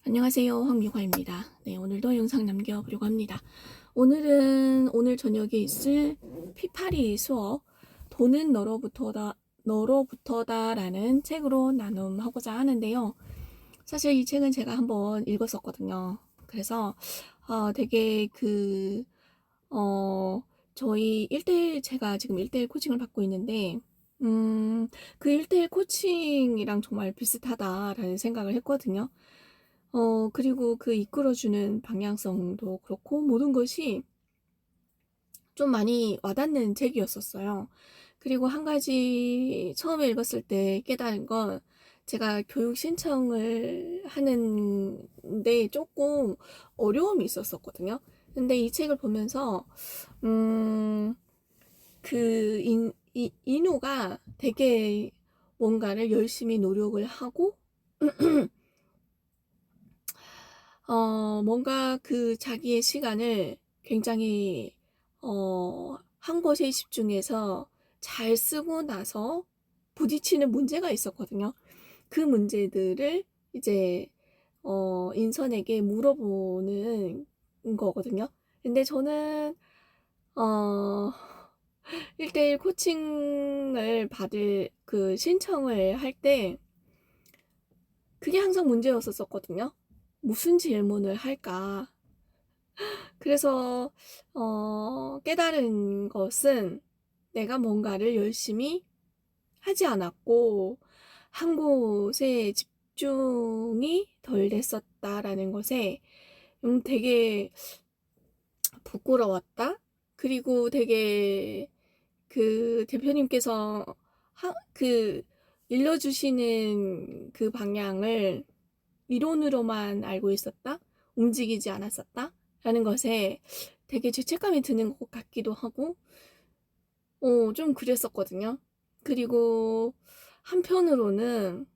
안녕하세요. 황미화입니다. 네, 오늘도 영상 남겨보려고 합니다. 오늘 저녁에 있을 피파리 수업 돈은 너로부터다 라는 책으로 나눔하고자 하는데요. 사실 이 책은 제가 한번 읽었었거든요. 그래서 되게 저희 제가 지금 1대1 코칭을 받고 있는데 그 1대1 코칭이랑 정말 비슷하다라는 생각을 했거든요. 그리고 그 이끌어주는 방향성도 그렇고 모든 것이 좀 많이 와닿는 책이었었어요. 그리고 한 가지 처음에 읽었을 때 깨달은 건 제가 교육 신청을 하는데 조금 어려움이 있었었거든요. 근데 이 책을 보면서 인우가 되게 뭔가를 열심히 노력을 하고 뭔가 자기의 시간을 굉장히, 한 곳에 집중해서 잘 쓰고 나서 부딪히는 문제가 있었거든요. 그 문제들을 이제, 인선에게 물어보는 거거든요. 근데 저는, 어, 1대1 코칭을 신청을 할 때, 그게 항상 문제였었거든요. 무슨 질문을 할까? 그래서 깨달은 것은 내가 뭔가를 열심히 하지 않았고 한 곳에 집중이 덜 됐었다라는 것에 되게 부끄러웠다. 그리고 되게 대표님께서 일러주시는 그 방향을 이론으로만 알고 있었다, 움직이지 않았었다 라는 것에 되게 죄책감이 드는 것 같기도 하고 좀 그랬었거든요. 그리고 한편으로는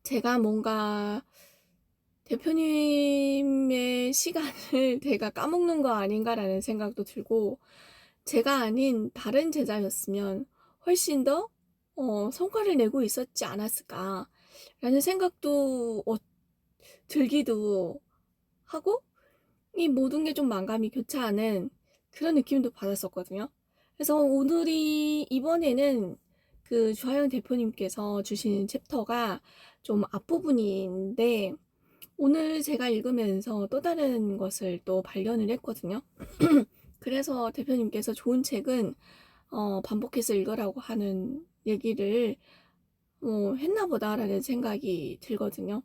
제가 뭔가 대표님의 시간을 제가 까먹는 거 아닌가라는 생각도 들고, 제가 아닌 다른 제자였으면 훨씬 더 성과를 내고 있었지 않았을까라는 생각도 들기도 하고, 이 모든 게 좀 만감이 교차하는 그런 느낌도 받았었거든요. 그래서 이번에는 주하영 대표님께서 주신 챕터가 좀 앞부분인데, 오늘 제가 읽으면서 또 다른 것을 또 발견을 했거든요. 그래서 대표님께서 좋은 책은 반복해서 읽으라고 하는 얘기를 했나 보다라는 생각이 들거든요.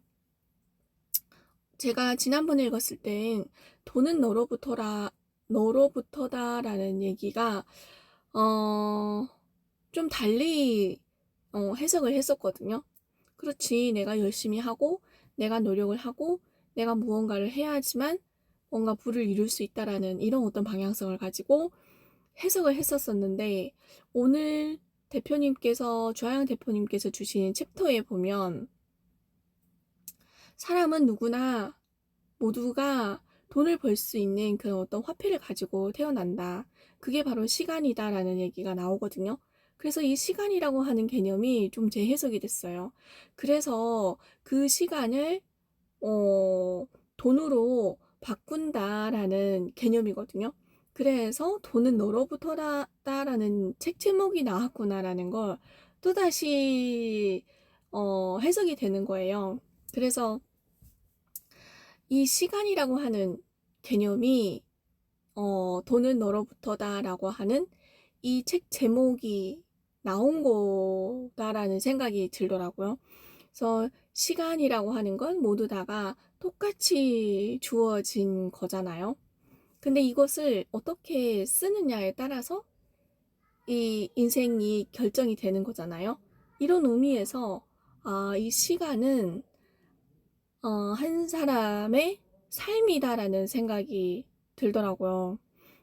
제가 지난번에 읽었을 땐 돈은 너로부터다라는 얘기가 좀 달리 해석을 했었거든요. 그렇지, 내가 열심히 하고 내가 노력을 하고 내가 무언가를 해야지만 뭔가 부를 이룰 수 있다라는 이런 어떤 방향성을 가지고 해석을 했었었는데, 오늘 주하영 대표님께서 주신 챕터에 보면 사람은 모두가 돈을 벌 수 있는 그런 어떤 화폐를 가지고 태어난다. 그게 바로 시간이다라는 얘기가 나오거든요. 그래서 이 시간이라고 하는 개념이 좀 재해석이 됐어요. 그래서 그 시간을 돈으로 바꾼다라는 개념이거든요. 그래서 돈은 너로부터다라는 책 제목이 나왔구나라는 걸 또다시 해석이 되는 거예요. 그래서 이 시간이라고 하는 개념이 돈은 너로부터다라고 하는 이 책 제목이 나온 거다라는 생각이 들더라고요. 그래서 시간이라고 하는 건 모두 다가 똑같이 주어진 거잖아요. 근데 이것을 어떻게 쓰느냐에 따라서 이 인생이 결정이 되는 거잖아요. 이런 의미에서 이 시간은 한 사람의 삶이다라는 생각이 들더라고요.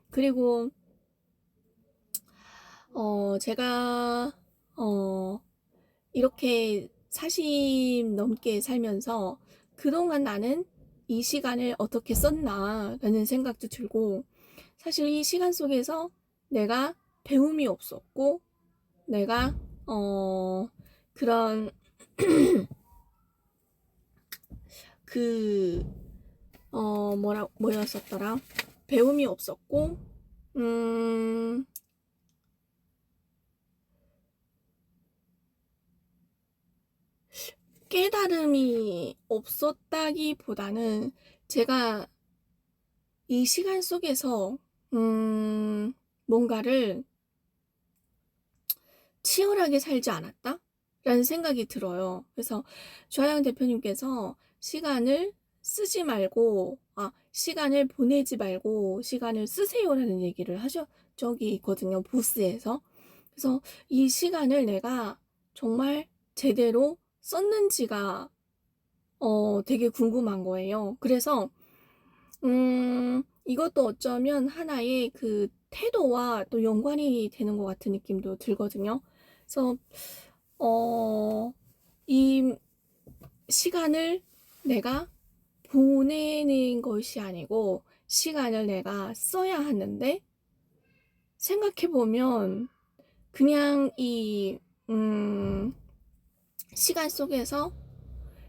그리고 제가 이렇게 40 넘게 살면서 그동안 나는 이 시간을 어떻게 썼나라는 생각도 들고, 사실 이 시간 속에서 내가 배움이 없었고, 내가 그런 그, 뭐였었더라? 배움이 없었고, 음, 깨달음이 없었다기보다는 제가 이 시간 속에서, 뭔가를 치열하게 살지 않았다? 라는 생각이 들어요. 그래서 조아영 대표님께서 시간을 쓰지 말고, 시간을 보내지 말고 시간을 쓰세요라는 얘기를 하셔, 적이 있거든요. 보스에서. 그래서 이 시간을 내가 정말 제대로 썼는지가 되게 궁금한 거예요. 그래서 이것도 어쩌면 하나의 그 태도와 또 연관이 되는 것 같은 느낌도 들거든요. 그래서 이 시간을 내가 보내는 것이 아니고 시간을 내가 써야 하는데, 생각해보면 그냥 이 시간 속에서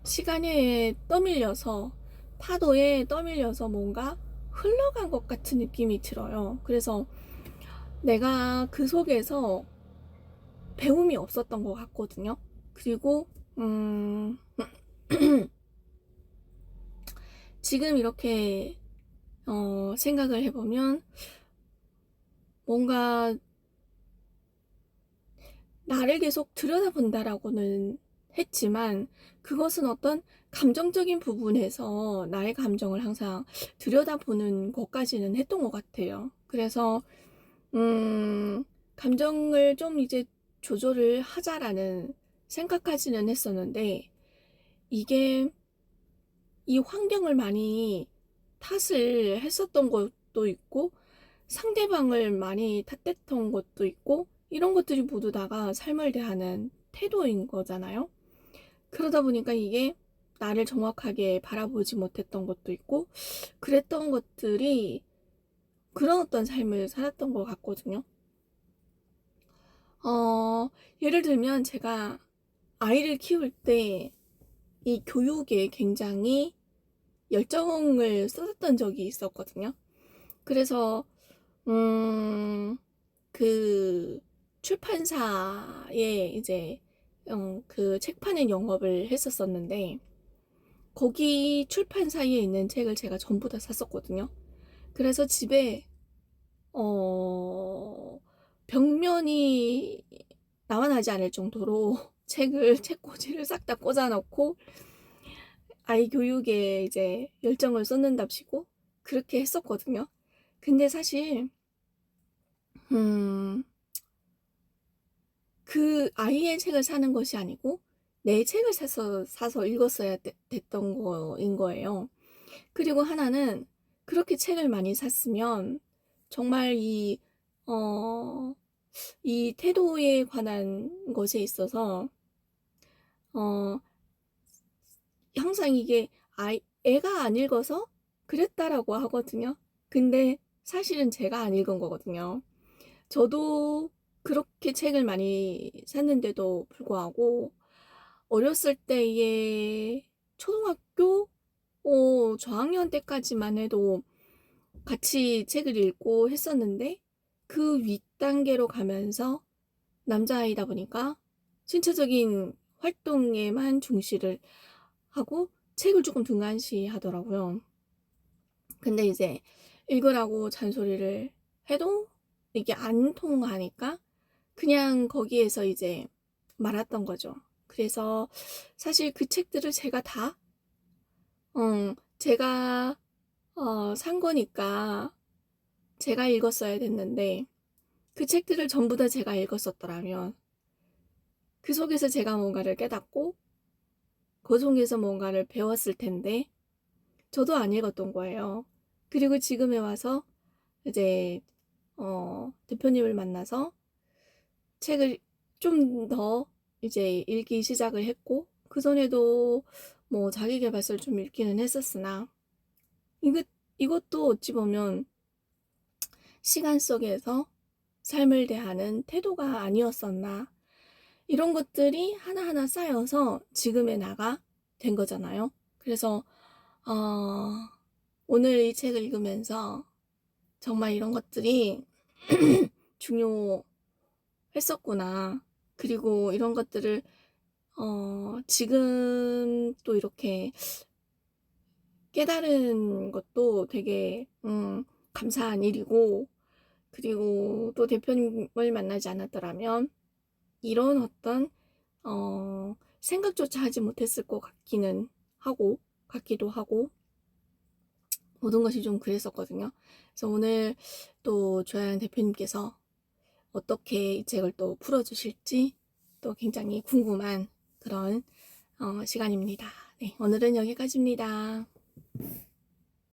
시간에 떠밀려서, 파도에 떠밀려서 뭔가 흘러간 것 같은 느낌이 들어요. 그래서 내가 그 속에서 배움이 없었던 것 같거든요. 그리고 지금 이렇게 생각을 해보면 뭔가 나를 계속 들여다본다라고는 했지만 그것은 어떤 감정적인 부분에서 나의 감정을 항상 들여다보는 것까지는 했던 것 같아요. 그래서 감정을 좀 이제 조절을 하자라는 생각까지는 했었는데, 이게 이 환경을 많이 탓을 했었던 것도 있고 상대방을 많이 탓했던 것도 있고, 이런 것들이 모두 다가 삶을 대하는 태도인 거잖아요. 그러다 보니까 이게 나를 정확하게 바라보지 못했던 것도 있고, 그랬던 것들이 그런 어떤 삶을 살았던 것 같거든요. 예를 들면 제가 아이를 키울 때 이 교육에 굉장히 열정을 쏟았던 적이 있었거든요. 그래서 그 출판사에 이제 그 책 파는 영업을 했었었는데, 거기 출판사에 있는 책을 제가 전부 다 샀었거든요. 그래서 집에 벽면이 나와 나지 않을 정도로 책꽂이를 싹 다 꽂아놓고 아이 교육에 이제 열정을 쏟는답시고 그렇게 했었거든요. 근데 사실 그 아이의 책을 사는 것이 아니고 내 책을 사서 읽었어야 됐던 거인 거예요. 그리고 하나는, 그렇게 책을 많이 샀으면 정말 이 태도에 관한 것에 있어서 어, 항상 이게 애가 안 읽어서 그랬다라고 하거든요. 근데 사실은 제가 안 읽은 거거든요. 저도 그렇게 책을 많이 샀는데도 불구하고 어렸을 때에 초등학교 저학년 때까지만 해도 같이 책을 읽고 했었는데, 그 윗단계로 가면서 남자아이다 보니까 신체적인 활동에만 중시를 하고 책을 조금 등한시 하더라고요. 근데 이제 읽으라고 잔소리를 해도 이게 안 통하니까 그냥 거기에서 이제 말았던 거죠. 그래서 사실 그 책들을 제가 다 제가 산 거니까 제가 읽었어야 됐는데, 그 책들을 전부 다 제가 읽었었더라면 그 속에서 제가 뭔가를 깨닫고 그 속에서 뭔가를 배웠을 텐데 저도 안 읽었던 거예요. 그리고 지금에 와서 이제 대표님을 만나서 책을 좀 더 이제 읽기 시작을 했고, 그전에도 뭐 자기계발서를 좀 읽기는 했었으나 이것도 어찌 보면 시간 속에서 삶을 대하는 태도가 아니었었나, 이런 것들이 하나하나 쌓여서 지금의 나가 된 거잖아요. 그래서 어, 오늘 이 책을 읽으면서 정말 이런 것들이 중요했었구나. 그리고 이런 것들을 지금 또 이렇게 깨달은 것도 되게 감사한 일이고, 그리고 또 대표님을 만나지 않았더라면 이런 어떤 생각조차 하지 못했을 것 같기도 하고 모든 것이 좀 그랬었거든요. 그래서 오늘 또 조아영 대표님께서 어떻게 이 책을 또 풀어주실지 또 굉장히 궁금한 그런 시간입니다. 네, 오늘은 여기까지입니다.